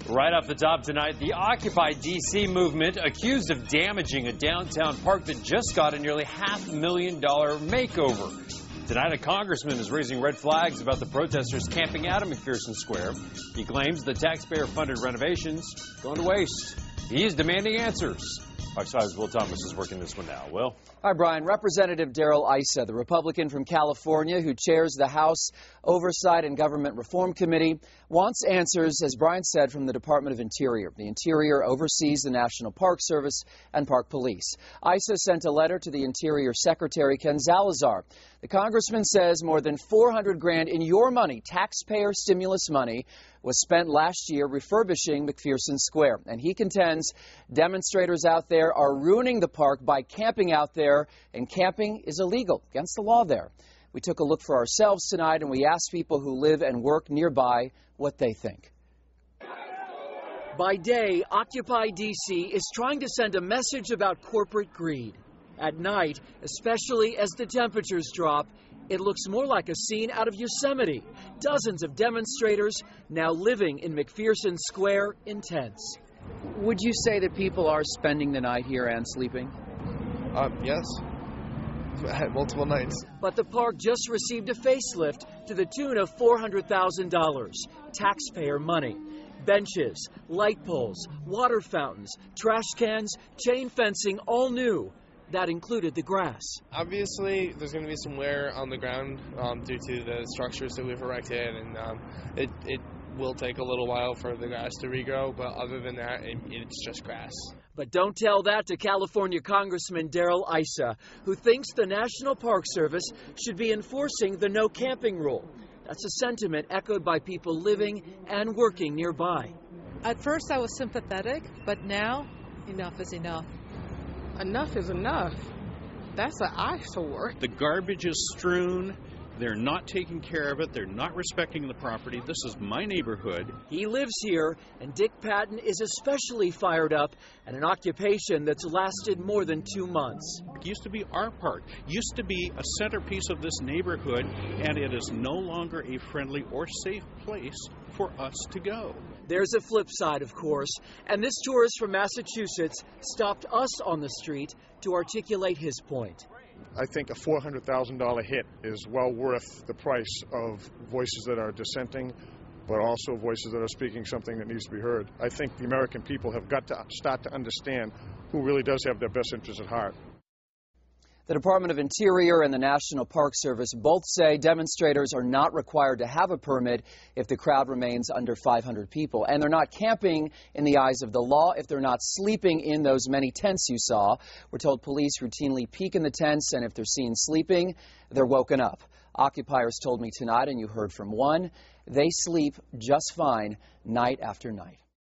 Right off the top tonight, the Occupy D.C. movement accused of damaging a downtown park that just got a nearly $500,000 makeover. Tonight, a congressman is raising red flags about the protesters camping out of McPherson Square. He claims the taxpayer-funded renovations going to waste. He is demanding answers. Fox 5's Will Thomas is working this one now. Will? Hi, Brian. Representative Darrell Issa, the Republican from California who chairs the House Oversight and Government Reform Committee, wants answers, as Brian said, from the Department of Interior. The Interior oversees the National Park Service and Park Police. Issa sent a letter to the Interior Secretary Ken Salazar. The congressman says more than $400,000 in your money, taxpayer stimulus money, was spent last year refurbishing McPherson Square. And he contends demonstrators out there are ruining the park by camping out there, and camping is illegal, against the law there. We took a look for ourselves tonight, and we asked people who live and work nearby what they think. By day, Occupy D.C. is trying to send a message about corporate greed. At night, especially as the temperatures drop, it looks more like a scene out of Yosemite. Dozens of demonstrators now living in McPherson Square in tents. Would you say that people are spending the night here and sleeping? Yes. Multiple nights. But the park just received a facelift to the tune of $400,000. Taxpayer money. Benches, light poles, water fountains, trash cans, chain fencing, all new. That included the grass. Obviously, there's going to be some wear on the ground due to the structures that we've erected, and it will take a little while for the grass to regrow, but other than that, it's just grass. But don't tell that to California Congressman Darrell Issa, who thinks the National Park Service should be enforcing the no camping rule. That's a sentiment echoed by people living and working nearby. At first I was sympathetic, but now enough is enough. Enough is enough. That's an eyesore. The garbage is strewn. They're not taking care of it. They're not respecting the property. This is my neighborhood. He lives here, and Dick Patton is especially fired up at an occupation that's lasted more than 2 months. It used to be our park, used to be a centerpiece of this neighborhood, and it is no longer a friendly or safe place for us to go. There's a flip side, of course, and this tourist from Massachusetts stopped us on the street to articulate his point. I think a $400,000 hit is well worth the price of voices that are dissenting, but also voices that are speaking something that needs to be heard. I think the American people have got to start to understand who really does have their best interests at heart. The Department of Interior and the National Park Service both say demonstrators are not required to have a permit if the crowd remains under 500 people. And they're not camping in the eyes of the law if they're not sleeping in those many tents you saw. We're told police routinely peek in the tents, and if they're seen sleeping, they're woken up. Occupiers told me tonight, and you heard from one, they sleep just fine night after night.